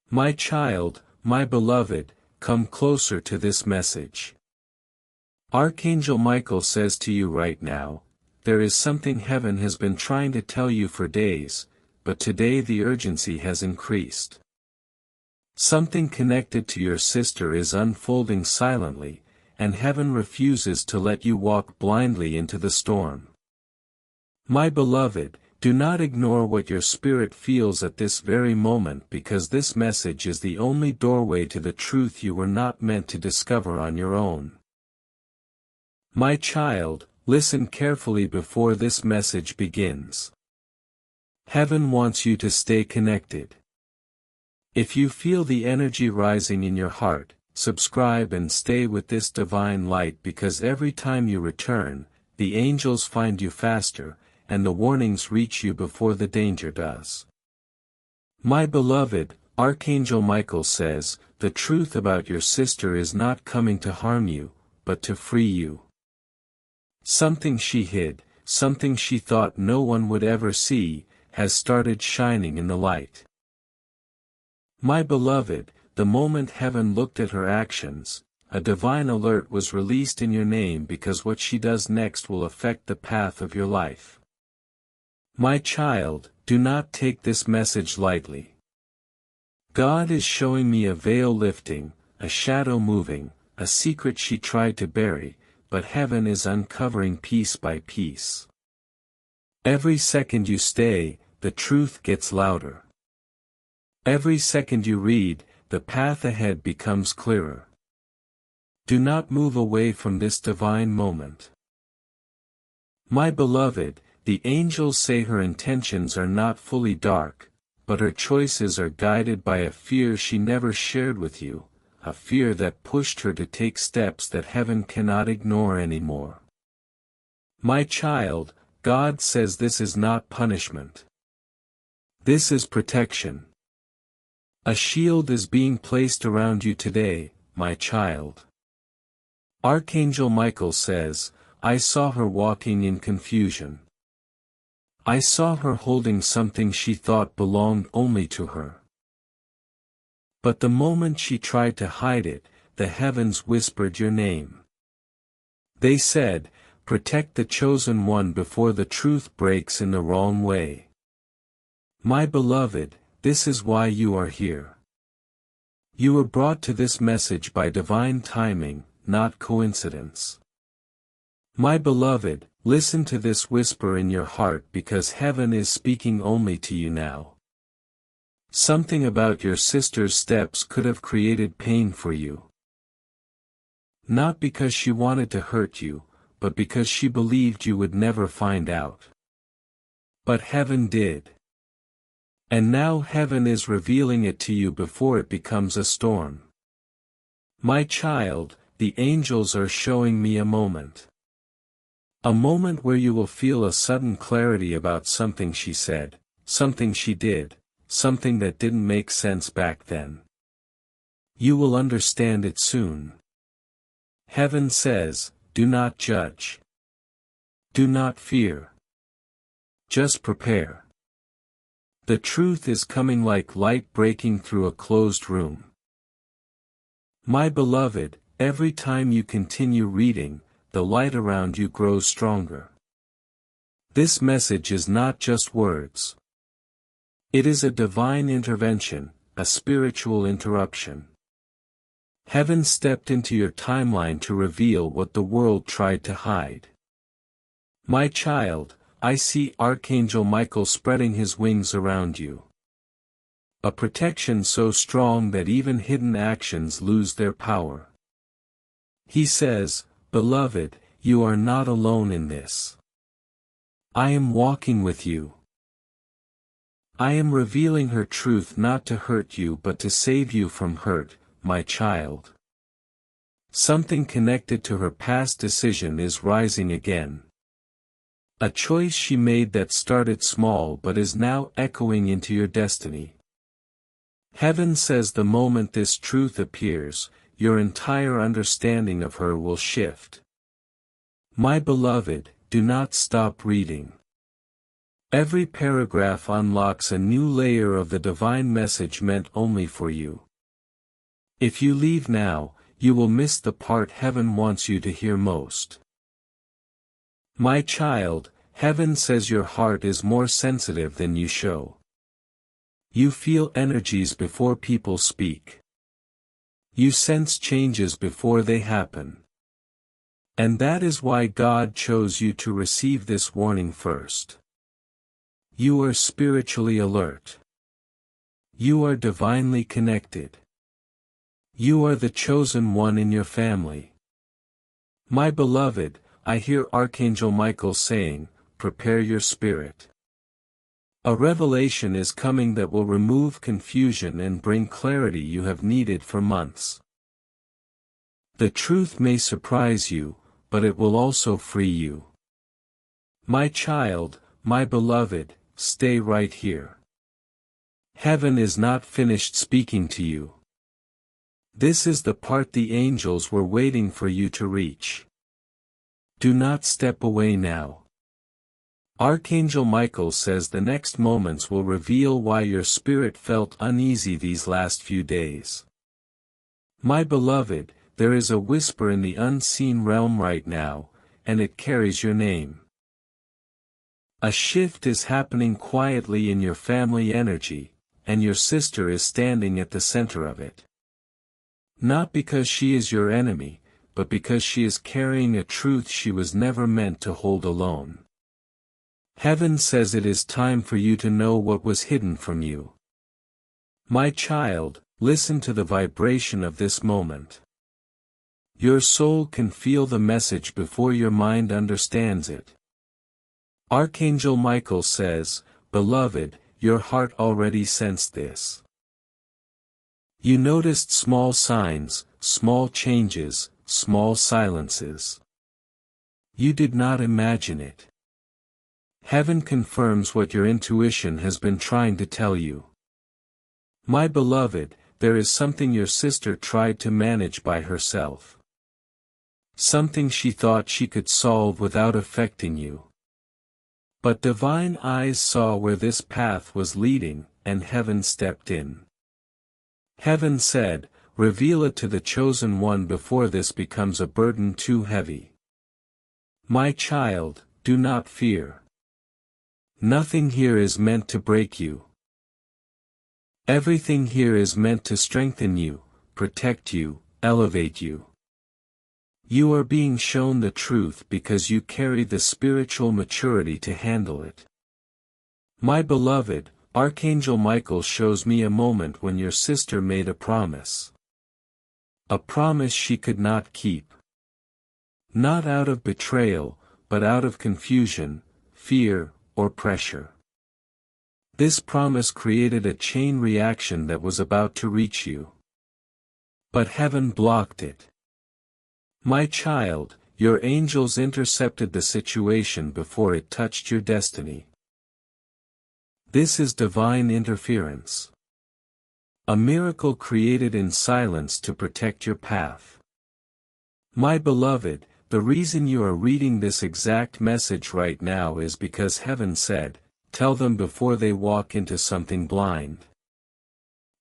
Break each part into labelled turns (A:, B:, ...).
A: My child, my beloved, come closer to this message. Archangel Michael says to you right now, there is something heaven has been trying to tell you for days, but today the urgency has increased. Something connected to your sister is unfolding silently, and heaven refuses to let you walk blindly into the storm. My beloved, do not ignore what your spirit feels at this very moment, because this message is the only doorway to the truth you were not meant to discover on your own. My child, listen carefully before this message begins. Heaven wants you to stay connected. If you feel the energy rising in your heart, subscribe and stay with this divine light, because every time you return, the angels find you faster, and the warnings reach you before the danger does. My beloved, Archangel Michael says, the truth about your sister is not coming to harm you, but to free you. Something she hid, something she thought no one would ever see, has started shining in the light. My beloved, the moment heaven looked at her actions, a divine alert was released in your name, because what she does next will affect the path of your life. My child, do not take this message lightly. God is showing me a veil lifting, a shadow moving, a secret she tried to bury, but heaven is uncovering piece by piece. Every second you stay, the truth gets louder. Every second you read, the path ahead becomes clearer. Do not move away from this divine moment. My beloved, the angels say her intentions are not fully dark, but her choices are guided by a fear she never shared with you, a fear that pushed her to take steps that heaven cannot ignore anymore. My child, God says this is not punishment. This is protection. A shield is being placed around you today, my child. Archangel Michael says, I saw her walking in confusion. I saw her holding something she thought belonged only to her. But the moment she tried to hide it, the heavens whispered your name. They said, protect the chosen one before the truth breaks in the wrong way. My beloved, this is why you are here. You were brought to this message by divine timing, not coincidence. My beloved, listen to this whisper in your heart, because heaven is speaking only to you now. Something about your sister's steps could have created pain for you. Not because she wanted to hurt you, but because she believed you would never find out. But heaven did. And now heaven is revealing it to you before it becomes a storm. My child, the angels are showing me a moment. A moment where you will feel a sudden clarity about something she said, something she did, something that didn't make sense back then. You will understand it soon. Heaven says, do not judge. Do not fear. Just prepare. The truth is coming like light breaking through a closed room. My beloved, every time you continue reading, the light around you grows stronger. This message is not just words. It is a divine intervention, a spiritual interruption. Heaven stepped into your timeline to reveal what the world tried to hide. My child, I see Archangel Michael spreading his wings around you. A protection so strong that even hidden actions lose their power. He says, beloved, you are not alone in this. I am walking with you. I am revealing her truth not to hurt you but to save you from hurt, my child. Something connected to her past decision is rising again. A choice she made that started small but is now echoing into your destiny. Heaven says the moment this truth appears, your entire understanding of her will shift. My beloved, do not stop reading. Every paragraph unlocks a new layer of the divine message meant only for you. If you leave now, you will miss the part heaven wants you to hear most. My child, heaven says your heart is more sensitive than you show. You feel energies before people speak. You sense changes before they happen. And that is why God chose you to receive this warning first. You are spiritually alert. You are divinely connected. You are the chosen one in your family. My beloved, I hear Archangel Michael saying, prepare your spirit. A revelation is coming that will remove confusion and bring clarity you have needed for months. The truth may surprise you, but it will also free you. My child, my beloved, stay right here. Heaven is not finished speaking to you. This is the part the angels were waiting for you to reach. Do not step away now. Archangel Michael says the next moments will reveal why your spirit felt uneasy these last few days. My beloved, there is a whisper in the unseen realm right now, and it carries your name. A shift is happening quietly in your family energy, and your sister is standing at the center of it. Not because she is your enemy, but because she is carrying a truth she was never meant to hold alone. Heaven says it is time for you to know what was hidden from you. My child, listen to the vibration of this moment. Your soul can feel the message before your mind understands it. Archangel Michael says, beloved, your heart already sensed this. You noticed small signs, small changes, small silences. You did not imagine it. Heaven confirms what your intuition has been trying to tell you. My beloved, there is something your sister tried to manage by herself. Something she thought she could solve without affecting you. But divine eyes saw where this path was leading, and heaven stepped in. Heaven said, reveal it to the chosen one before this becomes a burden too heavy. My child, do not fear. Nothing here is meant to break you. Everything here is meant to strengthen you, protect you, elevate you. You are being shown the truth because you carry the spiritual maturity to handle it. My beloved, Archangel Michael shows me a moment when your sister made a promise. A promise she could not keep. Not out of betrayal, but out of confusion, fear, or pressure. This promise created a chain reaction that was about to reach you. But heaven blocked it. My child, your angels intercepted the situation before it touched your destiny. This is divine interference. A miracle created in silence to protect your path. My beloved, the reason you are reading this exact message right now is because heaven said, tell them before they walk into something blind.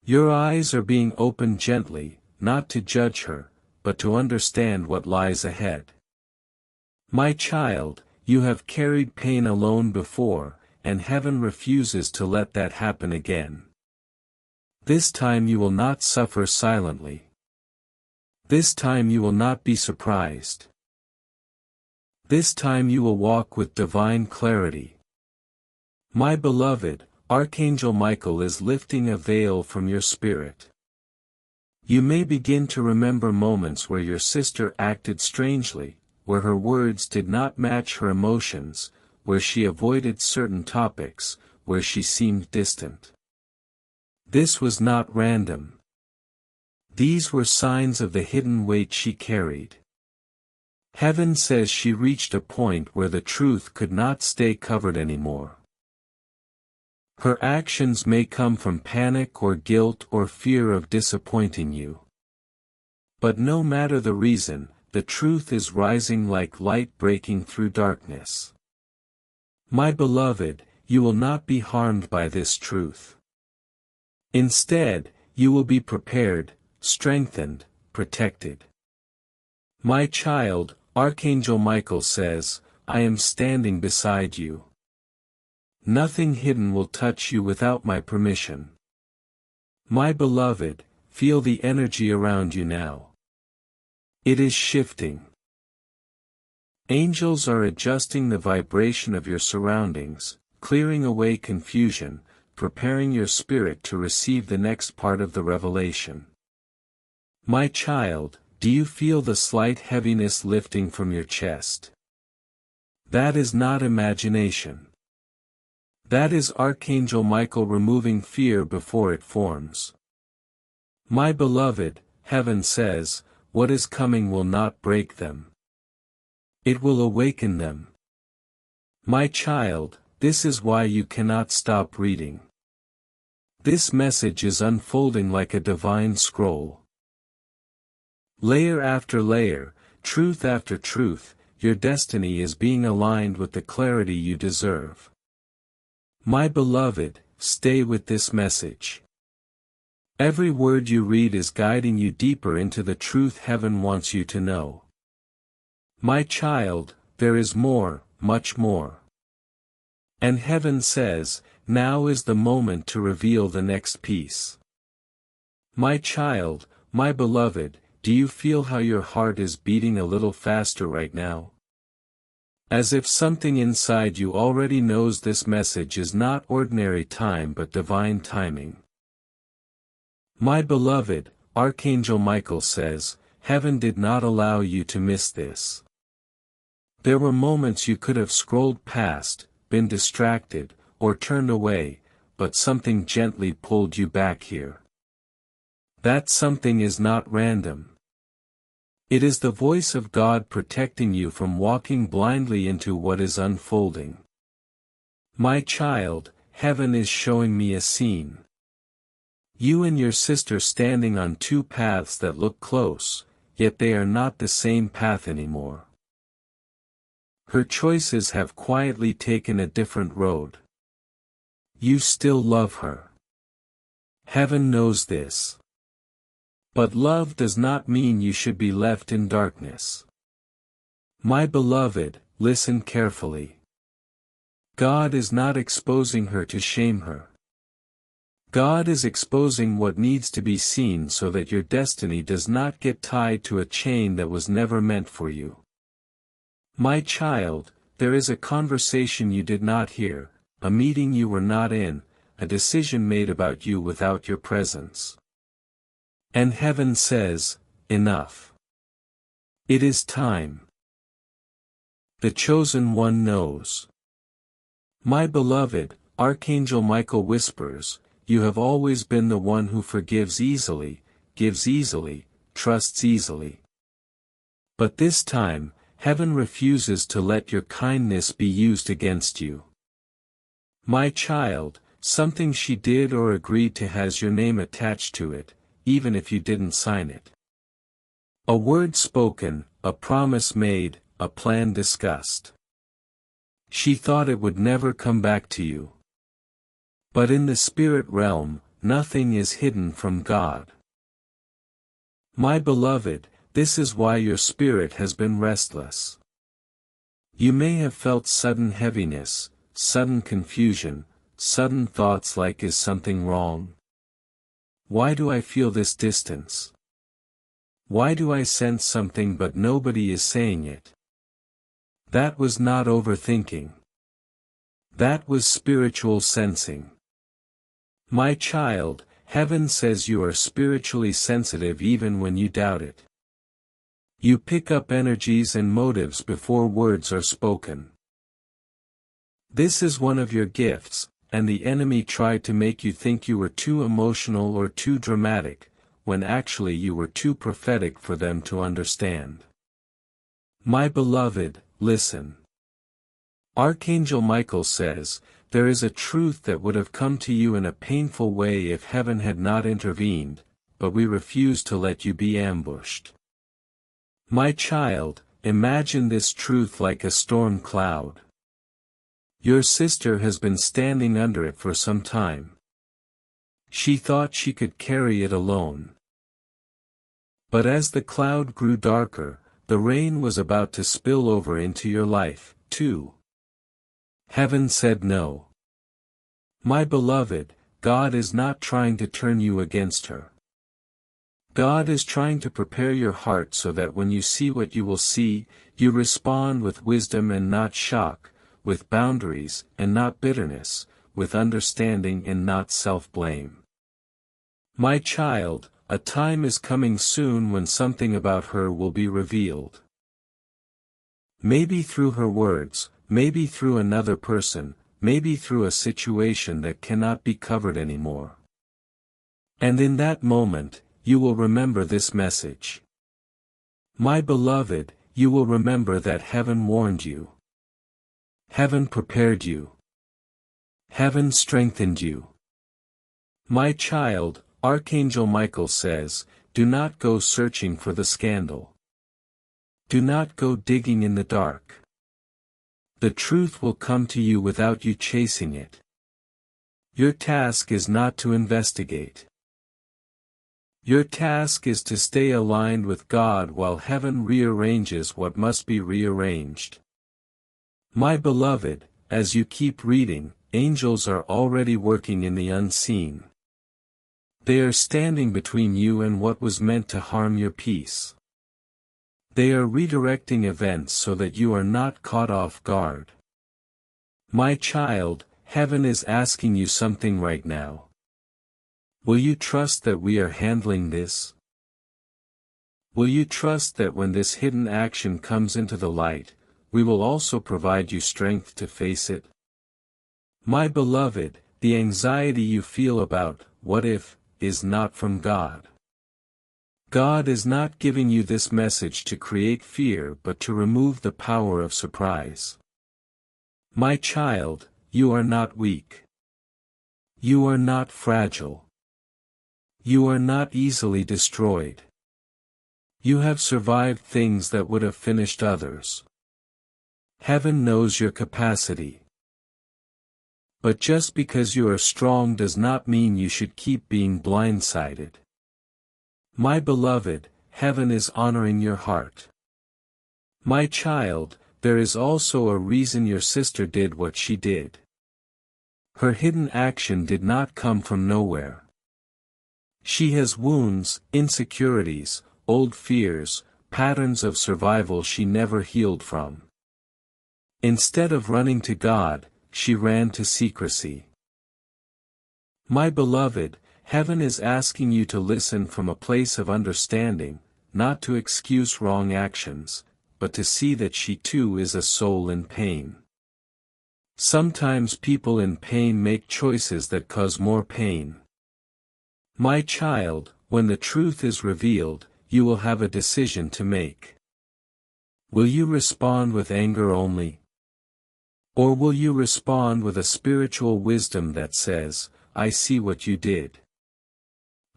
A: Your eyes are being opened gently, not to judge her, but to understand what lies ahead. My child, you have carried pain alone before, and heaven refuses to let that happen again. This time you will not suffer silently. This time you will not be surprised. This time you will walk with divine clarity. My beloved, Archangel Michael is lifting a veil from your spirit. You may begin to remember moments where your sister acted strangely, where her words did not match her emotions, where she avoided certain topics, where she seemed distant. This was not random. These were signs of the hidden weight she carried. Heaven says she reached a point where the truth could not stay covered anymore. Her actions may come from panic or guilt or fear of disappointing you. But no matter the reason, the truth is rising like light breaking through darkness. My beloved, you will not be harmed by this truth. Instead, you will be prepared, strengthened, protected. My child, Archangel Michael says, I am standing beside you. Nothing hidden will touch you without my permission. My beloved, feel the energy around you now. It is shifting. Angels are adjusting the vibration of your surroundings, clearing away confusion, preparing your spirit to receive the next part of the revelation. My child, do you feel the slight heaviness lifting from your chest? That is not imagination. That is Archangel Michael removing fear before it forms. My beloved, heaven says, what is coming will not break them. It will awaken them. My child, this is why you cannot stop reading. This message is unfolding like a divine scroll. Layer after layer, truth after truth, your destiny is being aligned with the clarity you deserve. My beloved, stay with this message. Every word you read is guiding you deeper into the truth heaven wants you to know. My child, there is more, much more. And heaven says, now is the moment to reveal the next piece. My child, my beloved, do you feel how your heart is beating a little faster right now? As if something inside you already knows this message is not ordinary time but divine timing. My beloved, Archangel Michael says, heaven did not allow you to miss this. There were moments you could have scrolled past, been distracted, or turned away, but something gently pulled you back here. That something is not random. It is the voice of God protecting you from walking blindly into what is unfolding. My child, heaven is showing me a scene. You and your sister standing on two paths that look close, yet they are not the same path anymore. Her choices have quietly taken a different road. You still love her. Heaven knows this. But love does not mean you should be left in darkness. My beloved, listen carefully. God is not exposing her to shame her. God is exposing what needs to be seen so that your destiny does not get tied to a chain that was never meant for you. My child, there is a conversation you did not hear, a meeting you were not in, a decision made about you without your presence. And heaven says, enough. It is time. The chosen one knows. My beloved, Archangel Michael whispers, you have always been the one who forgives easily, gives easily, trusts easily. But this time, heaven refuses to let your kindness be used against you. My child, something she did or agreed to has your name attached to it, even if you didn't sign it. A word spoken, a promise made, a plan discussed. She thought it would never come back to you. But in the spirit realm, nothing is hidden from God. My beloved, this is why your spirit has been restless. You may have felt sudden heaviness, sudden confusion, sudden thoughts like is something wrong? Why do I feel this distance? Why do I sense something but nobody is saying it? That was not overthinking. That was spiritual sensing. My child, heaven says you are spiritually sensitive even when you doubt it. You pick up energies and motives before words are spoken. This is one of your gifts, and the enemy tried to make you think you were too emotional or too dramatic, when actually you were too prophetic for them to understand. My beloved, listen. Archangel Michael says, there is a truth that would have come to you in a painful way if heaven had not intervened, but we refuse to let you be ambushed. My child, imagine this truth like a storm cloud. Your sister has been standing under it for some time. She thought she could carry it alone. But as the cloud grew darker, the rain was about to spill over into your life, too. Heaven said no. My beloved, God is not trying to turn you against her. God is trying to prepare your heart so that when you see what you will see, you respond with wisdom and not shock, with boundaries and not bitterness, with understanding and not self-blame. My child, a time is coming soon when something about her will be revealed. Maybe through her words, maybe through another person, maybe through a situation that cannot be covered anymore. And in that moment, you will remember this message. My beloved, you will remember that heaven warned you. Heaven prepared you. Heaven strengthened you. My child, Archangel Michael says, do not go searching for the scandal. Do not go digging in the dark. The truth will come to you without you chasing it. Your task is not to investigate. Your task is to stay aligned with God while heaven rearranges what must be rearranged. My beloved, as you keep reading, angels are already working in the unseen. They are standing between you and what was meant to harm your peace. They are redirecting events so that you are not caught off guard. My child, heaven is asking you something right now. Will you trust that we are handling this? Will you trust that when this hidden action comes into the light, we will also provide you strength to face it? My beloved, the anxiety you feel about, what if, is not from God. God is not giving you this message to create fear but to remove the power of surprise. My child, you are not weak. You are not fragile. You are not easily destroyed. You have survived things that would have finished others. Heaven knows your capacity. But just because you are strong does not mean you should keep being blindsided. My beloved, heaven is honoring your heart. My child, there is also a reason your sister did what she did. Her hidden action did not come from nowhere. She has wounds, insecurities, old fears, patterns of survival she never healed from. Instead of running to God, she ran to secrecy. My beloved, heaven is asking you to listen from a place of understanding, not to excuse wrong actions, but to see that she too is a soul in pain. Sometimes people in pain make choices that cause more pain. My child, when the truth is revealed, you will have a decision to make. Will you respond with anger only? Or will you respond with a spiritual wisdom that says, I see what you did.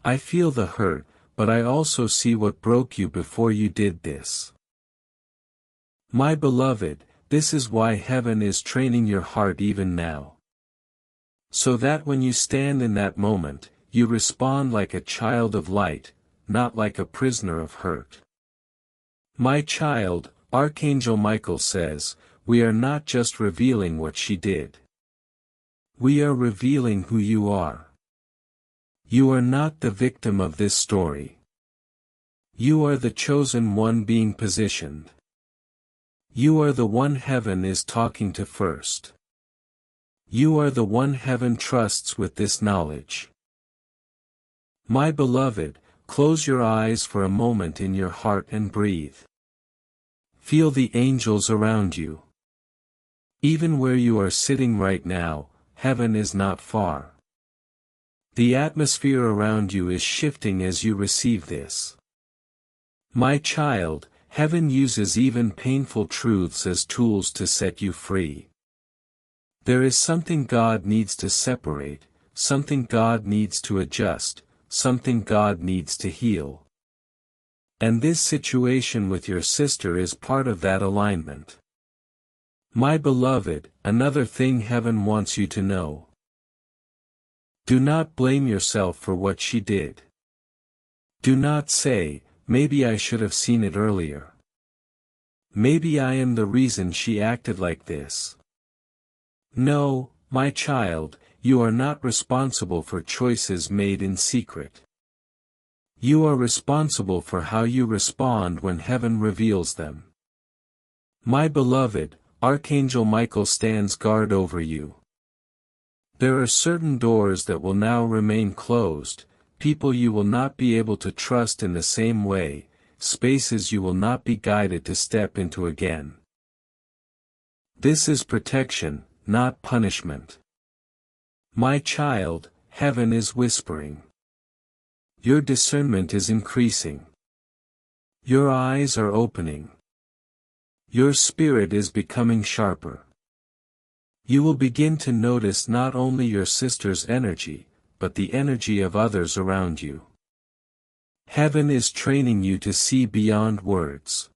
A: I feel the hurt, but I also see what broke you before you did this. My beloved, this is why heaven is training your heart even now. So that when you stand in that moment, you respond like a child of light, not like a prisoner of hurt. My child, Archangel Michael says, we are not just revealing what she did. We are revealing who you are. You are not the victim of this story. You are the chosen one being positioned. You are the one heaven is talking to first. You are the one heaven trusts with this knowledge. My beloved, close your eyes for a moment in your heart and breathe. Feel the angels around you. Even where you are sitting right now, heaven is not far. The atmosphere around you is shifting as you receive this. My child, heaven uses even painful truths as tools to set you free. There is something God needs to separate, something God needs to adjust, something God needs to heal. And this situation with your sister is part of that alignment. My beloved, another thing heaven wants you to know. Do not blame yourself for what she did. Do not say, maybe I should have seen it earlier. Maybe I am the reason she acted like this. No, my child, you are not responsible for choices made in secret. You are responsible for how you respond when heaven reveals them. My beloved, Archangel Michael stands guard over you. There are certain doors that will now remain closed, people you will not be able to trust in the same way, spaces you will not be guided to step into again. This is protection, not punishment. My child, heaven is whispering. Your discernment is increasing. Your eyes are opening. Your spirit is becoming sharper. You will begin to notice not only your sister's energy, but the energy of others around you. Heaven is training you to see beyond words.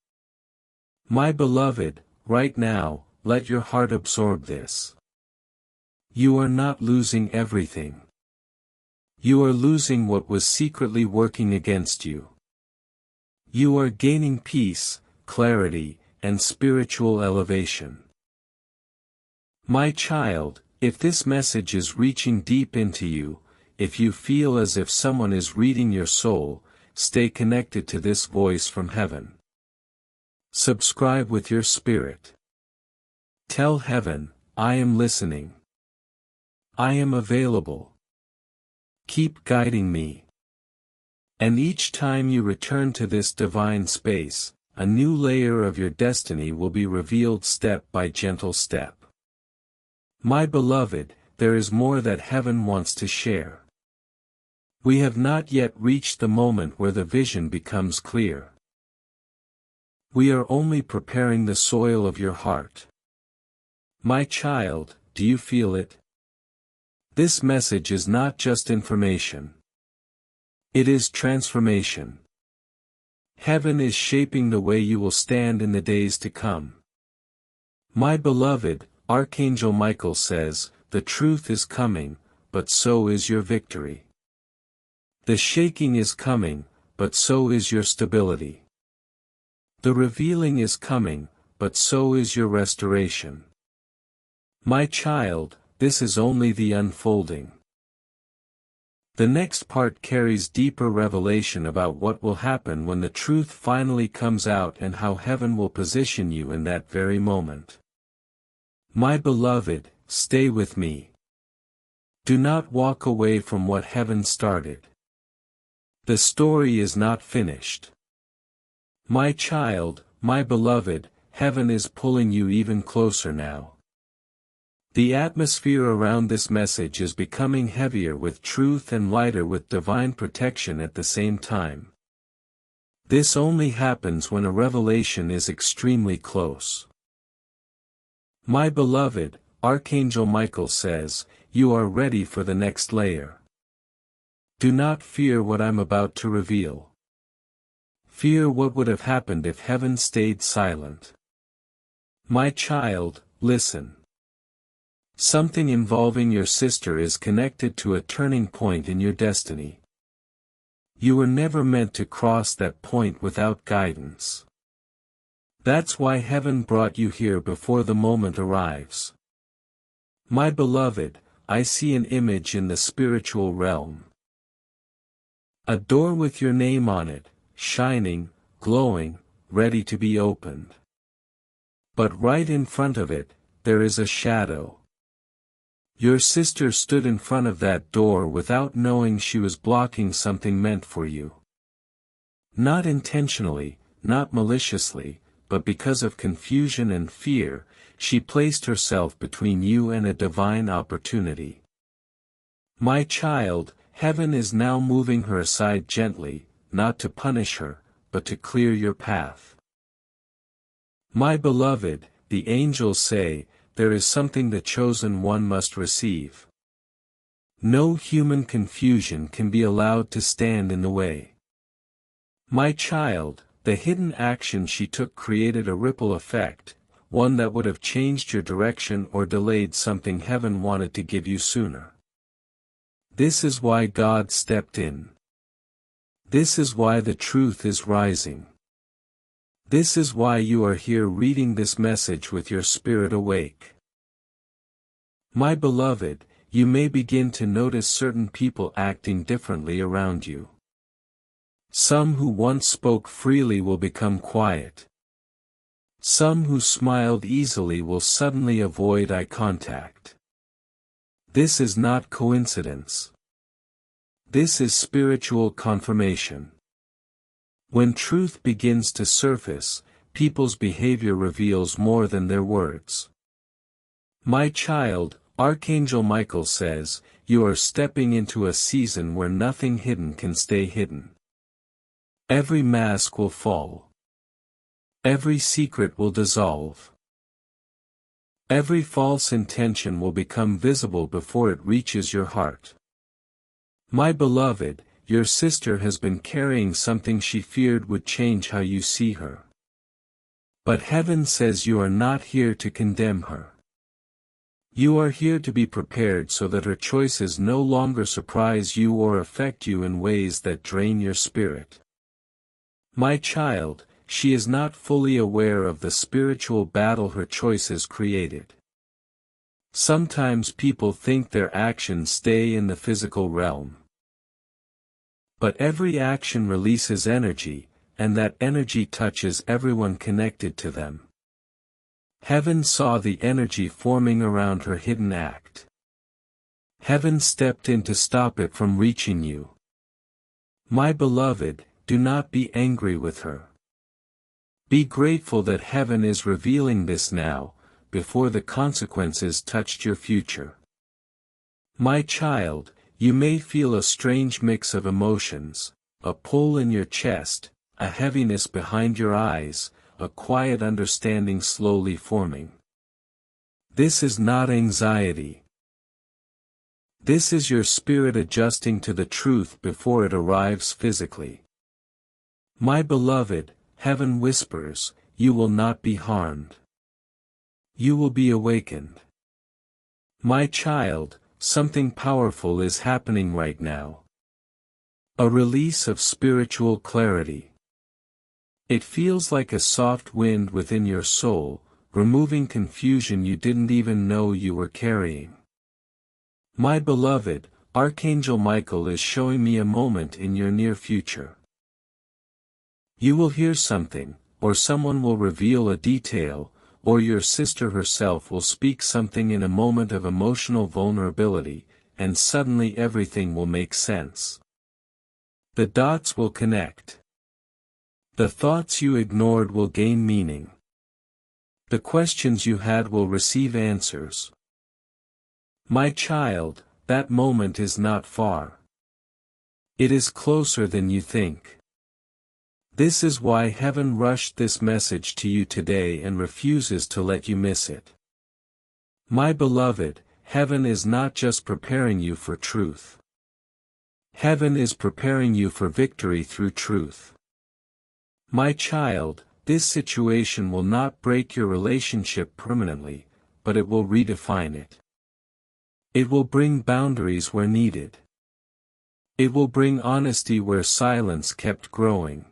A: My beloved, right now, let your heart absorb this. You are not losing everything. You are losing what was secretly working against you. You are gaining peace, clarity, and spiritual elevation. My child, if this message is reaching deep into you, if you feel as if someone is reading your soul, stay connected to this voice from heaven. Subscribe with your spirit. Tell heaven, I am listening. I am available. Keep guiding me. And each time you return to this divine space, a new layer of your destiny will be revealed step by gentle step. My beloved, there is more that heaven wants to share. We have not yet reached the moment where the vision becomes clear. We are only preparing the soil of your heart. My child, do you feel it? This message is not just information. It is transformation. Heaven is shaping the way you will stand in the days to come. My beloved, Archangel Michael says, the truth is coming, but so is your victory. The shaking is coming, but so is your stability. The revealing is coming, but so is your restoration. My child, this is only the unfolding. The next part carries deeper revelation about what will happen when the truth finally comes out and how heaven will position you in that very moment. My beloved, stay with me. Do not walk away from what heaven started. The story is not finished. My child, my beloved, heaven is pulling you even closer now. The atmosphere around this message is becoming heavier with truth and lighter with divine protection at the same time. This only happens when a revelation is extremely close. My beloved, Archangel Michael says, you are ready for the next layer. Do not fear what I'm about to reveal. Fear what would have happened if heaven stayed silent. My child, listen. Something involving your sister is connected to a turning point in your destiny. You were never meant to cross that point without guidance. That's why heaven brought you here before the moment arrives. My beloved, I see an image in the spiritual realm. A door with your name on it, shining, glowing, ready to be opened. But right in front of it, there is a shadow. Your sister stood in front of that door without knowing she was blocking something meant for you. Not intentionally, not maliciously, but because of confusion and fear, she placed herself between you and a divine opportunity. My child, heaven is now moving her aside gently, not to punish her, but to clear your path. My beloved, the angels say, there is something the chosen one must receive. No human confusion can be allowed to stand in the way. My child, the hidden action she took created a ripple effect, one that would have changed your direction or delayed something heaven wanted to give you sooner. This is why God stepped in. This is why the truth is rising. This is why you are here reading this message with your spirit awake. My beloved, you may begin to notice certain people acting differently around you. Some who once spoke freely will become quiet. Some who smiled easily will suddenly avoid eye contact. This is not coincidence. This is spiritual confirmation. When truth begins to surface, people's behavior reveals more than their words. My child, Archangel Michael says, you are stepping into a season where nothing hidden can stay hidden. Every mask will fall. Every secret will dissolve. Every false intention will become visible before it reaches your heart. My beloved, your sister has been carrying something she feared would change how you see her. But heaven says you are not here to condemn her. You are here to be prepared so that her choices no longer surprise you or affect you in ways that drain your spirit. My child, she is not fully aware of the spiritual battle her choices created. Sometimes people think their actions stay in the physical realm. But every action releases energy, and that energy touches everyone connected to them. Heaven saw the energy forming around her hidden act. Heaven stepped in to stop it from reaching you. My beloved, do not be angry with her. Be grateful that heaven is revealing this now, before the consequences touched your future. My child, you may feel a strange mix of emotions, a pull in your chest, a heaviness behind your eyes, a quiet understanding slowly forming. This is not anxiety. This is your spirit adjusting to the truth before it arrives physically. My beloved, heaven whispers, you will not be harmed. You will be awakened. My child, something powerful is happening right now. A release of spiritual clarity. It feels like a soft wind within your soul, removing confusion you didn't even know you were carrying. My beloved, Archangel Michael is showing me a moment in your near future. You will hear something, or someone will reveal a detail, or your sister herself will speak something in a moment of emotional vulnerability, and suddenly everything will make sense. The dots will connect. The thoughts you ignored will gain meaning. The questions you had will receive answers. My child, that moment is not far. It is closer than you think. This is why heaven rushed this message to you today and refuses to let you miss it. My beloved, heaven is not just preparing you for truth. Heaven is preparing you for victory through truth. My child, this situation will not break your relationship permanently, but it will redefine it. It will bring boundaries where needed. It will bring honesty where silence kept growing.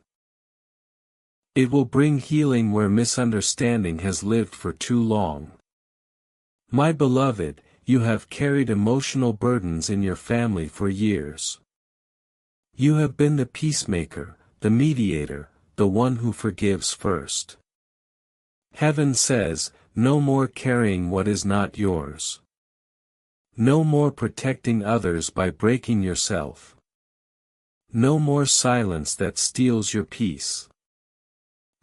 A: It will bring healing where misunderstanding has lived for too long. My beloved, you have carried emotional burdens in your family for years. You have been the peacemaker, the mediator, the one who forgives first. Heaven says, no more carrying what is not yours. No more protecting others by breaking yourself. No more silence that steals your peace.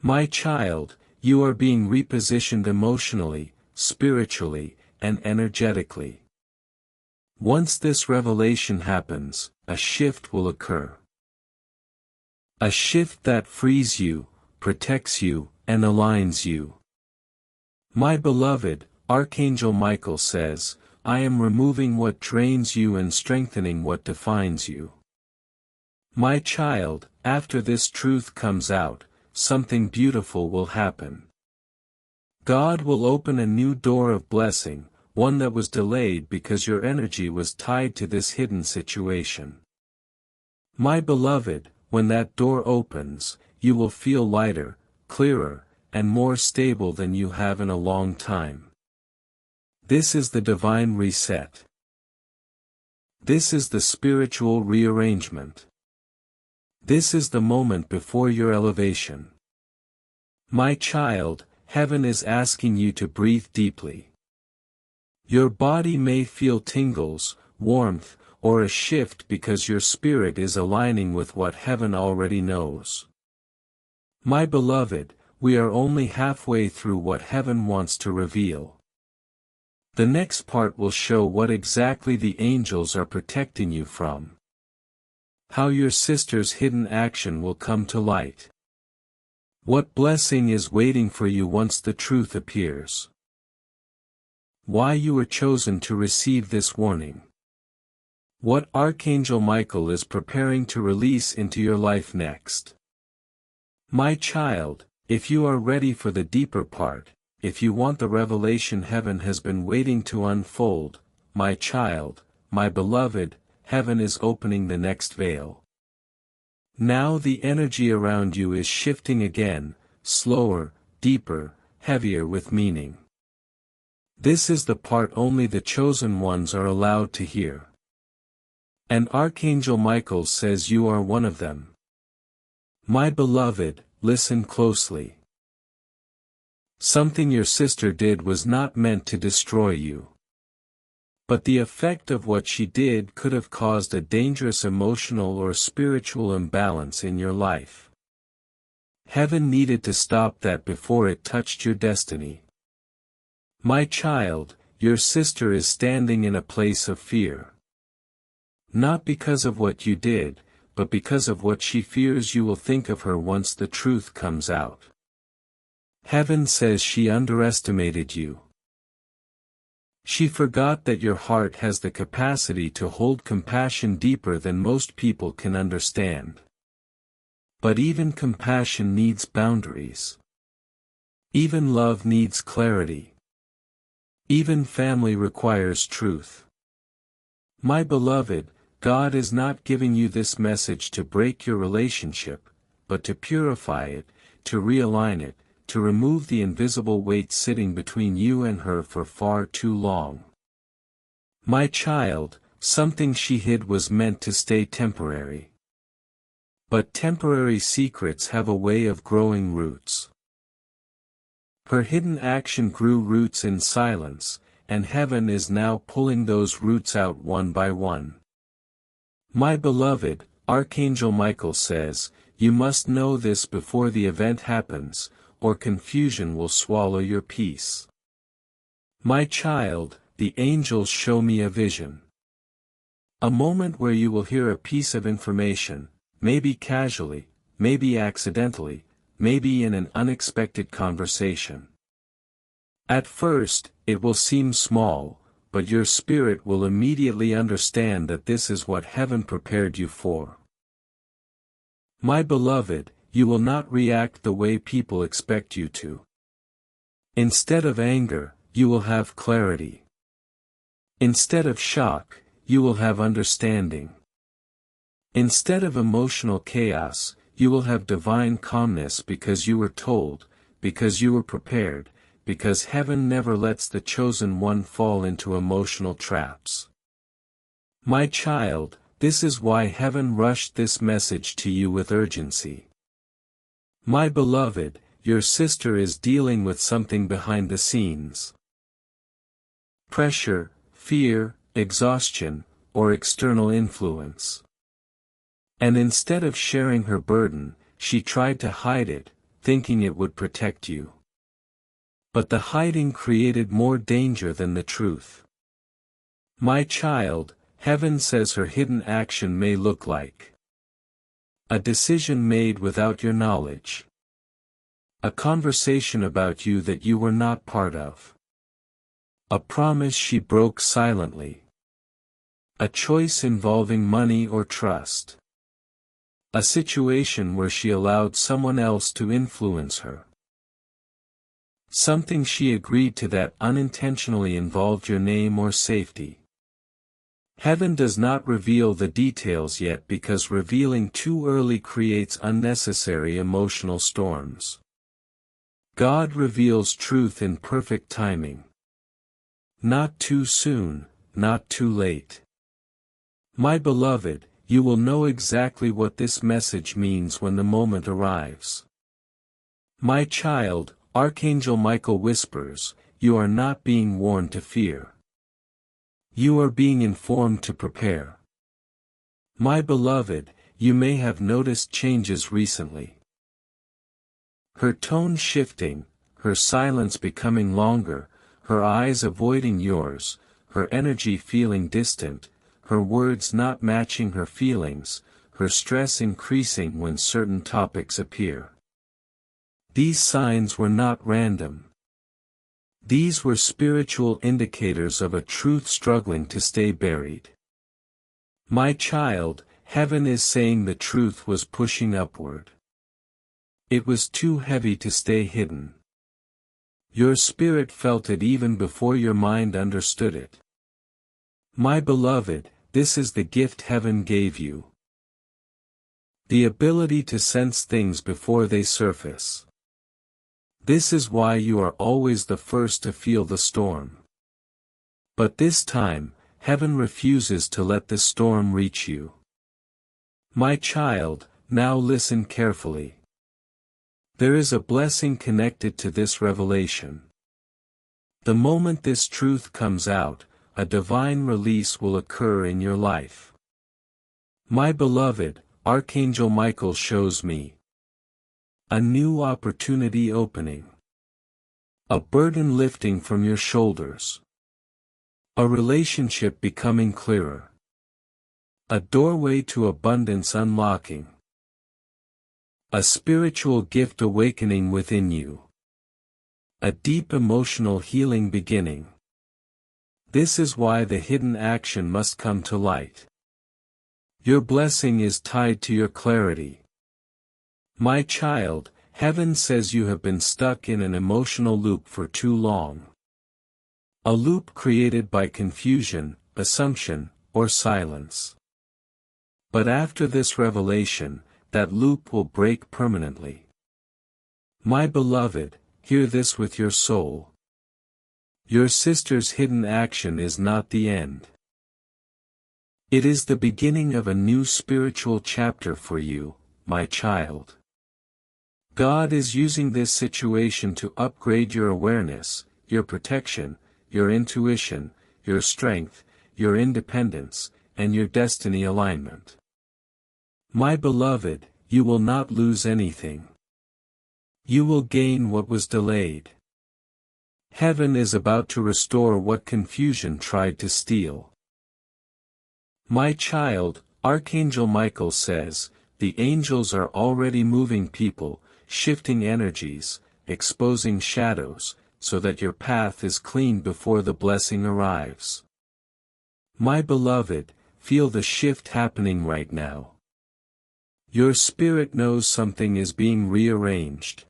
A: My child, you are being repositioned emotionally, spiritually, and energetically. Once this revelation happens, a shift will occur. A shift that frees you, protects you, and aligns you. My beloved, Archangel Michael says, I am removing what drains you and strengthening what defines you. My child, after this truth comes out, something beautiful will happen. God will open a new door of blessing, one that was delayed because your energy was tied to this hidden situation. My beloved, when that door opens, you will feel lighter, clearer, and more stable than you have in a long time. This is the divine reset. This is the spiritual rearrangement. This is the moment before your elevation. My child, heaven is asking you to breathe deeply. Your body may feel tingles, warmth, or a shift because your spirit is aligning with what heaven already knows. My beloved, we are only halfway through what heaven wants to reveal. The next part will show what exactly the angels are protecting you from. How your sister's hidden action will come to light. What blessing is waiting for you once the truth appears. Why you were chosen to receive this warning. What Archangel Michael is preparing to release into your life next. My child, if you are ready for the deeper part, if you want the revelation heaven has been waiting to unfold, my child, my beloved, heaven is opening the next veil. Now the energy around you is shifting again, slower, deeper, heavier with meaning. This is the part only the chosen ones are allowed to hear. And Archangel Michael says you are one of them. My beloved, listen closely. Something your sister did was not meant to destroy you. But the effect of what she did could have caused a dangerous emotional or spiritual imbalance in your life. Heaven needed to stop that before it touched your destiny. My child, your sister is standing in a place of fear. Not because of what you did, but because of what she fears you will think of her once the truth comes out. Heaven says she underestimated you. She forgot that your heart has the capacity to hold compassion deeper than most people can understand. But even compassion needs boundaries. Even love needs clarity. Even family requires truth. My beloved, God is not giving you this message to break your relationship, but to purify it, to realign it, to remove the invisible weight sitting between you and her for far too long. My child, something she hid was meant to stay temporary. But temporary secrets have a way of growing roots. Her hidden action grew roots in silence, and heaven is now pulling those roots out one by one. My beloved, Archangel Michael says, you must know this before the event happens, or confusion will swallow your peace. My child, the angels show me a vision. A moment where you will hear a piece of information, maybe casually, maybe accidentally, maybe in an unexpected conversation. At first, it will seem small, but your spirit will immediately understand that this is what heaven prepared you for. My beloved, you will not react the way people expect you to. Instead of anger, you will have clarity. Instead of shock, you will have understanding. Instead of emotional chaos, you will have divine calmness because you were told, because you were prepared, because heaven never lets the chosen one fall into emotional traps. My child, this is why heaven rushed this message to you with urgency. My beloved, your sister is dealing with something behind the scenes. Pressure, fear, exhaustion, or external influence. And instead of sharing her burden, she tried to hide it, thinking it would protect you. But the hiding created more danger than the truth. My child, heaven says her hidden action may look like a decision made without your knowledge. A conversation about you that you were not part of. A promise she broke silently. A choice involving money or trust. A situation where she allowed someone else to influence her. Something she agreed to that unintentionally involved your name or safety. Heaven does not reveal the details yet because revealing too early creates unnecessary emotional storms. God reveals truth in perfect timing. Not too soon, not too late. My beloved, you will know exactly what this message means when the moment arrives. My child, Archangel Michael whispers, you are not being warned to fear. You are being informed to prepare. My beloved, you may have noticed changes recently. Her tone shifting, her silence becoming longer, her eyes avoiding yours, her energy feeling distant, her words not matching her feelings, her stress increasing when certain topics appear. These signs were not random. These were spiritual indicators of a truth struggling to stay buried. My child, heaven is saying the truth was pushing upward. It was too heavy to stay hidden. Your spirit felt it even before your mind understood it. My beloved, this is the gift heaven gave you. The ability to sense things before they surface. This is why you are always the first to feel the storm. But this time, heaven refuses to let the storm reach you. My child, now listen carefully. There is a blessing connected to this revelation. The moment this truth comes out, a divine release will occur in your life. My beloved, Archangel Michael shows me a new opportunity opening. A burden lifting from your shoulders. A relationship becoming clearer. A doorway to abundance unlocking. A spiritual gift awakening within you. A deep emotional healing beginning. This is why the hidden action must come to light. Your blessing is tied to your clarity. My child, heaven says you have been stuck in an emotional loop for too long. A loop created by confusion, assumption, or silence. But after this revelation, that loop will break permanently. My beloved, hear this with your soul. Your sister's hidden action is not the end. It is the beginning of a new spiritual chapter for you, my child. God is using this situation to upgrade your awareness, your protection, your intuition, your strength, your independence, and your destiny alignment. My beloved, you will not lose anything. You will gain what was delayed. Heaven is about to restore what confusion tried to steal. My child, Archangel Michael says, the angels are already moving people, shifting energies, exposing shadows, so that your path is clean before the blessing arrives. My beloved, feel the shift happening right now. Your spirit knows something is being rearranged.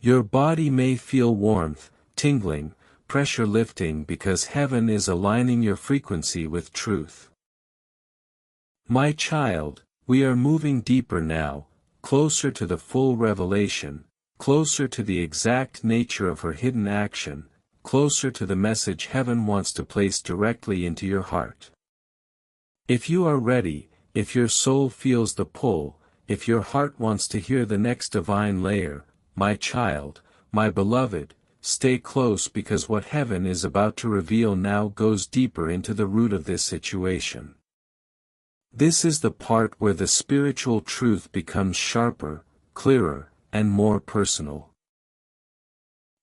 A: Your body may feel warmth, tingling, pressure lifting because heaven is aligning your frequency with truth. My child, we are moving deeper now, closer to the full revelation, closer to the exact nature of her hidden action, closer to the message heaven wants to place directly into your heart. If you are ready, if your soul feels the pull, if your heart wants to hear the next divine layer, my child, my beloved, stay close because what heaven is about to reveal now goes deeper into the root of this situation. This is the part where the spiritual truth becomes sharper, clearer, and more personal.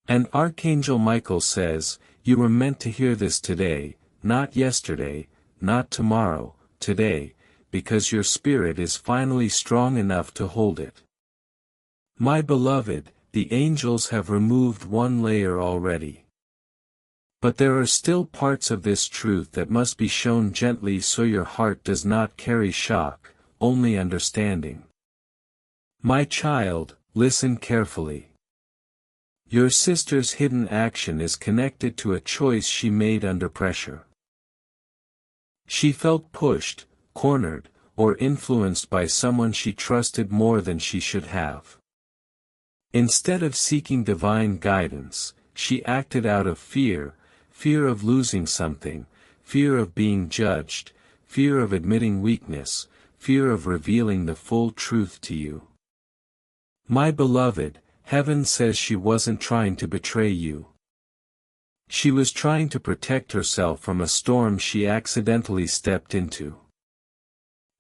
A: And Archangel Michael says, you were meant to hear this today, not yesterday, not tomorrow, today, because your spirit is finally strong enough to hold it. My beloved, the angels have removed one layer already. But there are still parts of this truth that must be shown gently so your heart does not carry shock, only understanding. My child, listen carefully. Your sister's hidden action is connected to a choice she made under pressure. She felt pushed, cornered, or influenced by someone she trusted more than she should have. Instead of seeking divine guidance, she acted out of fear, fear of losing something, fear of being judged, fear of admitting weakness, fear of revealing the full truth to you. My beloved, heaven says she wasn't trying to betray you. She was trying to protect herself from a storm she accidentally stepped into.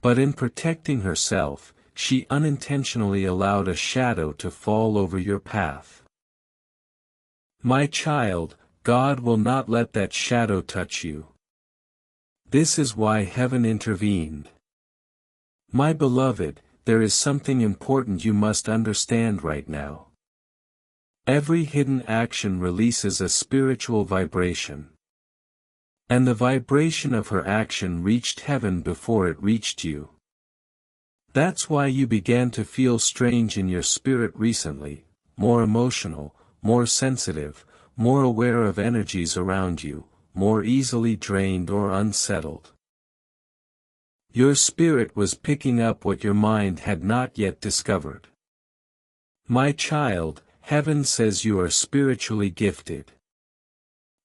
A: But in protecting herself, she unintentionally allowed a shadow to fall over your path. My child, God will not let that shadow touch you. This is why heaven intervened. My beloved, there is something important you must understand right now. Every hidden action releases a spiritual vibration. And the vibration of her action reached heaven before it reached you. That's why you began to feel strange in your spirit recently, more emotional, more sensitive, more aware of energies around you, more easily drained or unsettled. Your spirit was picking up what your mind had not yet discovered. My child, heaven says you are spiritually gifted.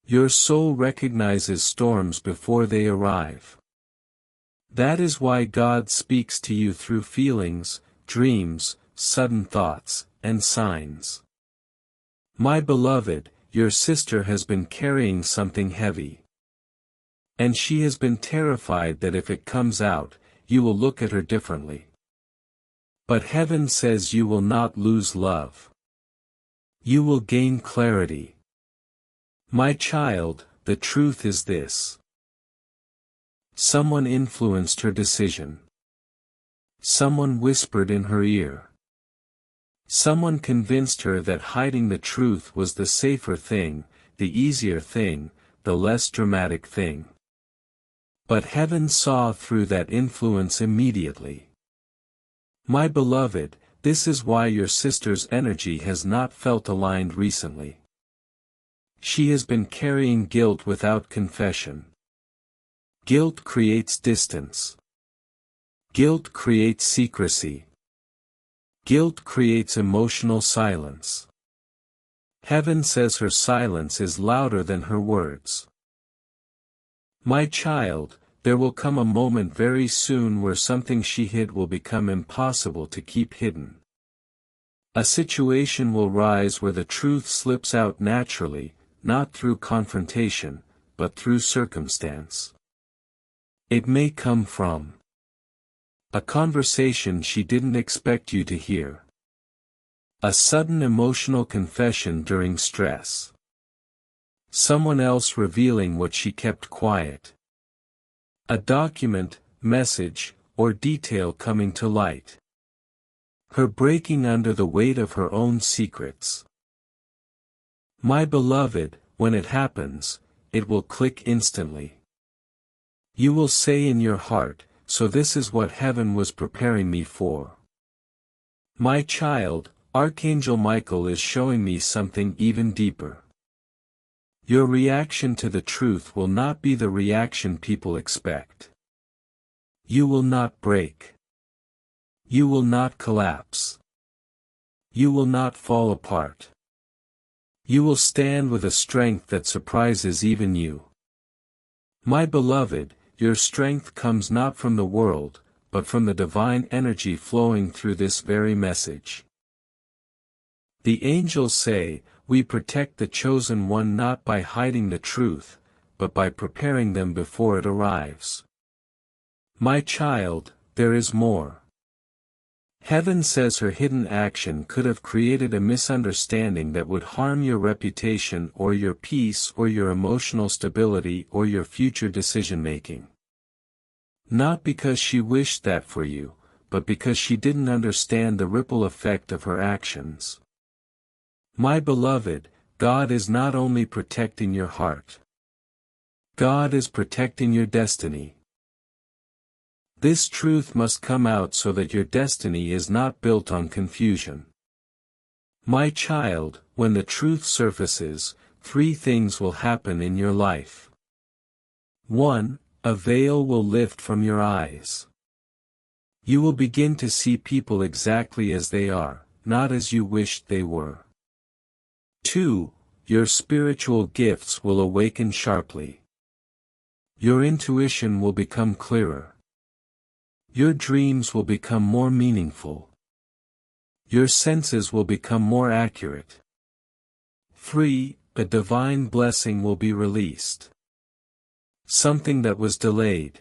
A: Your soul recognizes storms before they arrive. That is why God speaks to you through feelings, dreams, sudden thoughts, and signs. My beloved, your sister has been carrying something heavy. And she has been terrified that if it comes out, you will look at her differently. But heaven says you will not lose love. You will gain clarity. My child, the truth is this. Someone influenced her decision. Someone whispered in her ear. Someone convinced her that hiding the truth was the safer thing, the easier thing, the less dramatic thing. But heaven saw through that influence immediately. My beloved, this is why your sister's energy has not felt aligned recently. She has been carrying guilt without confession. Guilt creates distance. Guilt creates secrecy. Guilt creates emotional silence. Heaven says her silence is louder than her words. My child, there will come a moment very soon where something she hid will become impossible to keep hidden. A situation will rise where the truth slips out naturally, not through confrontation, but through circumstance. It may come from a conversation she didn't expect you to hear. A sudden emotional confession during stress. Someone else revealing what she kept quiet. A document, message, or detail coming to light. Her breaking under the weight of her own secrets. My beloved, when it happens, it will click instantly. You will say in your heart, so this is what heaven was preparing me for. My child, Archangel Michael is showing me something even deeper. Your reaction to the truth will not be the reaction people expect. You will not break. You will not collapse. You will not fall apart. You will stand with a strength that surprises even you. My beloved, your strength comes not from the world, but from the divine energy flowing through this very message. The angels say, we protect the chosen one not by hiding the truth, but by preparing them before it arrives. My child, there is more. Heaven says her hidden action could have created a misunderstanding that would harm your reputation or your peace or your emotional stability or your future decision-making. Not because she wished that for you, but because she didn't understand the ripple effect of her actions. My beloved, God is not only protecting your heart. God is protecting your destiny. This truth must come out so that your destiny is not built on confusion. My child, when the truth surfaces, three things will happen in your life. 1. A veil will lift from your eyes. You will begin to see people exactly as they are, not as you wished they were. 2. Your spiritual gifts will awaken sharply. Your intuition will become clearer. Your dreams will become more meaningful. Your senses will become more accurate. 3. A divine blessing will be released. Something that was delayed.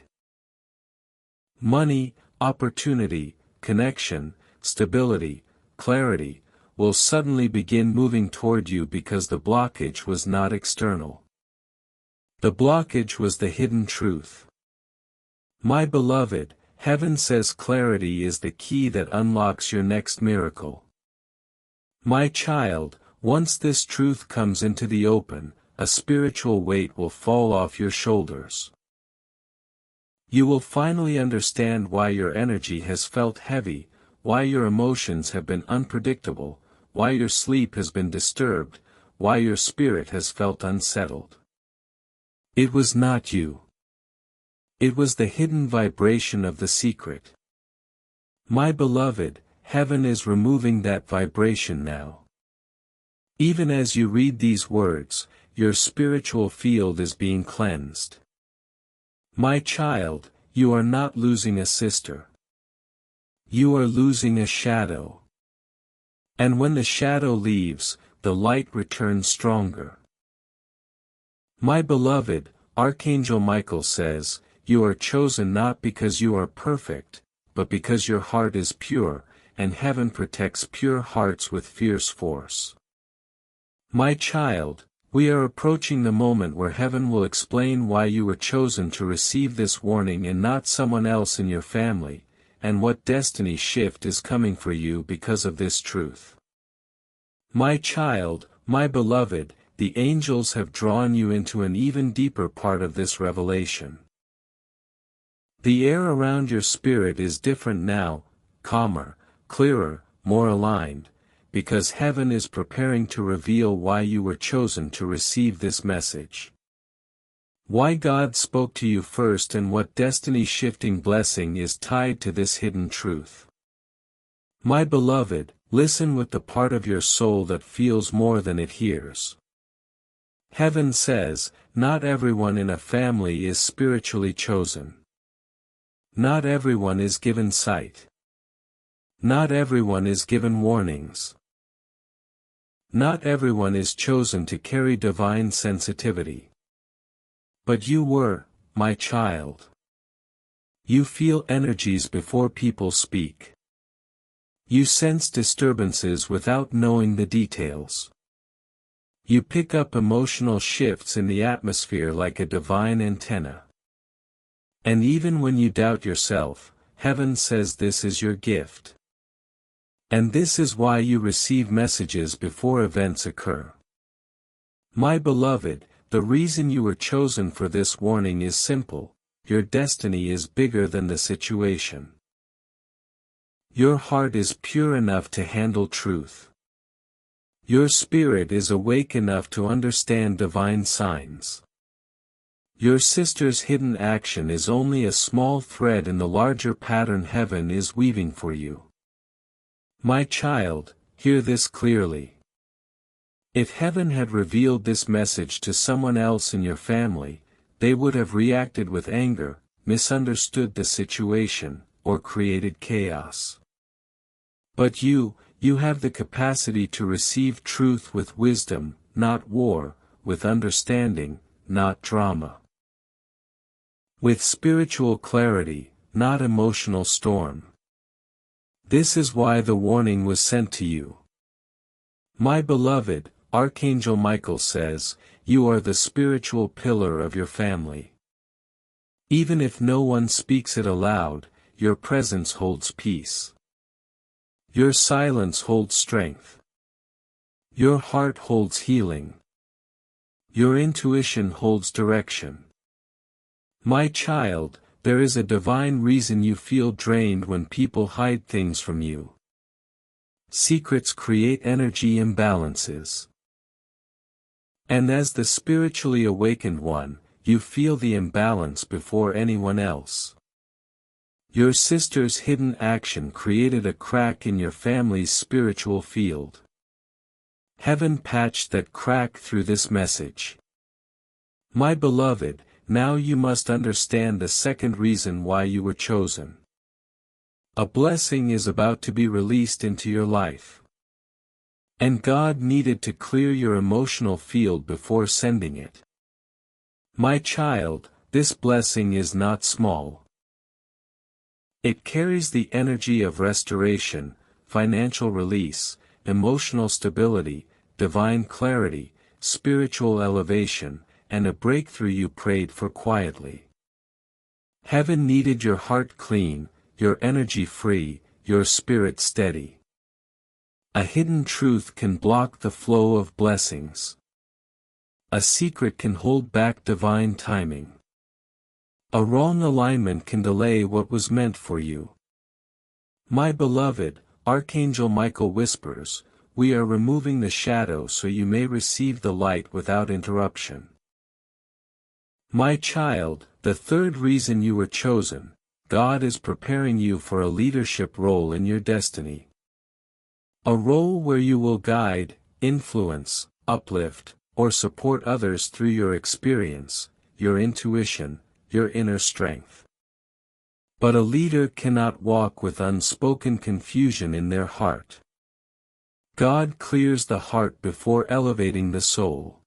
A: Money, opportunity, connection, stability, clarity, will suddenly begin moving toward you because the blockage was not external. The blockage was the hidden truth. My beloved, heaven says clarity is the key that unlocks your next miracle. My child, once this truth comes into the open, a spiritual weight will fall off your shoulders. You will finally understand why your energy has felt heavy, why your emotions have been unpredictable, why your sleep has been disturbed, why your spirit has felt unsettled. It was not you. It was the hidden vibration of the secret. My beloved, heaven is removing that vibration now. Even as you read these words, your spiritual field is being cleansed. My child, you are not losing a sister. You are losing a shadow. And when the shadow leaves, the light returns stronger. My beloved, Archangel Michael says, you are chosen not because you are perfect, but because your heart is pure, and heaven protects pure hearts with fierce force. My child, we are approaching the moment where heaven will explain why you were chosen to receive this warning and not someone else in your family, and what destiny shift is coming for you because of this truth. My child, my beloved, the angels have drawn you into an even deeper part of this revelation. The air around your spirit is different now, calmer, clearer, more aligned, because heaven is preparing to reveal why you were chosen to receive this message. Why God spoke to you first and what destiny-shifting blessing is tied to this hidden truth. My beloved, listen with the part of your soul that feels more than it hears. Heaven says, not everyone in a family is spiritually chosen. Not everyone is given sight. Not everyone is given warnings. Not everyone is chosen to carry divine sensitivity. But you were, my child. You feel energies before people speak. You sense disturbances without knowing the details. You pick up emotional shifts in the atmosphere like a divine antenna. And even when you doubt yourself, heaven says this is your gift. And this is why you receive messages before events occur. My beloved, the reason you were chosen for this warning is simple: your destiny is bigger than the situation. Your heart is pure enough to handle truth. Your spirit is awake enough to understand divine signs. Your sister's hidden action is only a small thread in the larger pattern heaven is weaving for you. My child, hear this clearly. If heaven had revealed this message to someone else in your family, they would have reacted with anger, misunderstood the situation, or created chaos. But you have the capacity to receive truth with wisdom, not war, with understanding, not drama. With spiritual clarity, not emotional storm. This is why the warning was sent to you. My beloved, Archangel Michael says, you are the spiritual pillar of your family. Even if no one speaks it aloud, your presence holds peace. Your silence holds strength. Your heart holds healing. Your intuition holds direction. My child, there is a divine reason you feel drained when people hide things from you. Secrets create energy imbalances. And as the spiritually awakened one, you feel the imbalance before anyone else. Your sister's hidden action created a crack in your family's spiritual field. Heaven patched that crack through this message. My beloved, now you must understand the second reason why you were chosen. A blessing is about to be released into your life. And God needed to clear your emotional field before sending it. My child, this blessing is not small. It carries the energy of restoration, financial release, emotional stability, divine clarity, spiritual elevation, and a breakthrough you prayed for quietly. Heaven needed your heart clean, your energy free, your spirit steady. A hidden truth can block the flow of blessings. A secret can hold back divine timing. A wrong alignment can delay what was meant for you. My beloved, Archangel Michael whispers, we are removing the shadow so you may receive the light without interruption. My child, the third reason you were chosen, God is preparing you for a leadership role in your destiny. A role where you will guide, influence, uplift, or support others through your experience, your intuition, your inner strength. But a leader cannot walk with unspoken confusion in their heart. God clears the heart before elevating the soul.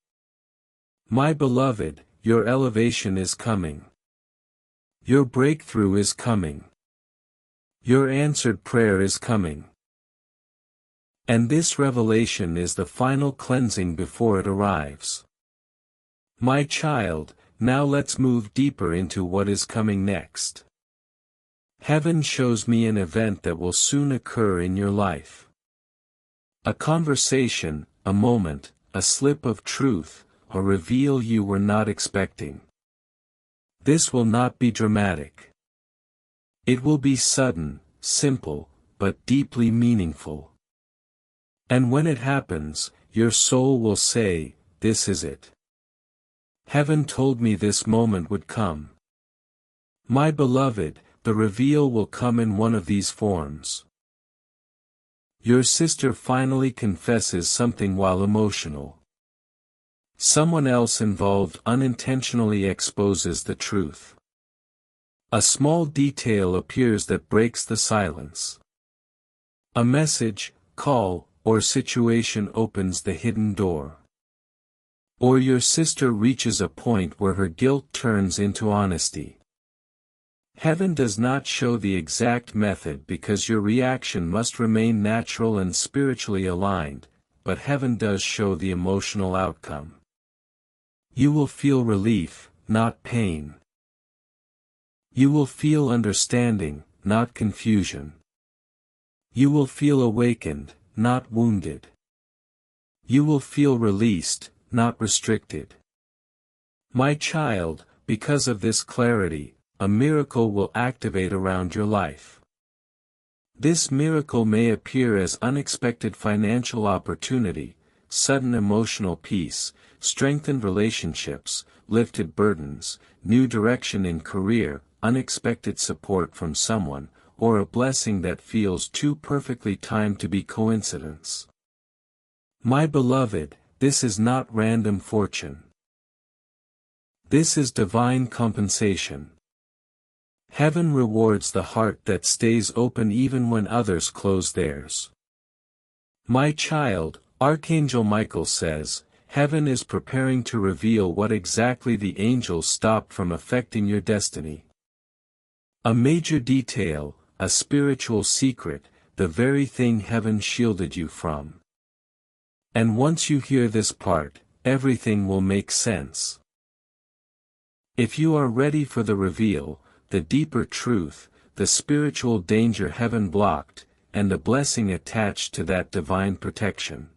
A: My beloved, your elevation is coming. Your breakthrough is coming. Your answered prayer is coming. And this revelation is the final cleansing before it arrives. My child, now let's move deeper into what is coming next. Heaven shows me an event that will soon occur in your life. A conversation, a moment, a slip of truth, a reveal you were not expecting. This will not be dramatic. It will be sudden, simple, but deeply meaningful. And when it happens, your soul will say, this is it. Heaven told me this moment would come. My beloved, the reveal will come in one of these forms. Your sister finally confesses something while emotional. Someone else involved unintentionally exposes the truth. A small detail appears that breaks the silence. A message, call, or situation opens the hidden door. Or your sister reaches a point where her guilt turns into honesty. Heaven does not show the exact method because your reaction must remain natural and spiritually aligned, but heaven does show the emotional outcome. You will feel relief, not pain. You will feel understanding, not confusion. You will feel awakened, not wounded. You will feel released, not restricted. My child, because of this clarity, a miracle will activate around your life. This miracle may appear as unexpected financial opportunity, sudden emotional peace, strengthened relationships, lifted burdens, new direction in career, unexpected support from someone, or a blessing that feels too perfectly timed to be coincidence. My beloved, this is not random fortune. This is divine compensation. Heaven rewards the heart that stays open even when others close theirs. My child, Archangel Michael says, heaven is preparing to reveal what exactly the angels stopped from affecting your destiny. A major detail, a spiritual secret, the very thing heaven shielded you from. And once you hear this part, everything will make sense. If you are ready for the reveal, the deeper truth, the spiritual danger heaven blocked, and the blessing attached to that divine protection.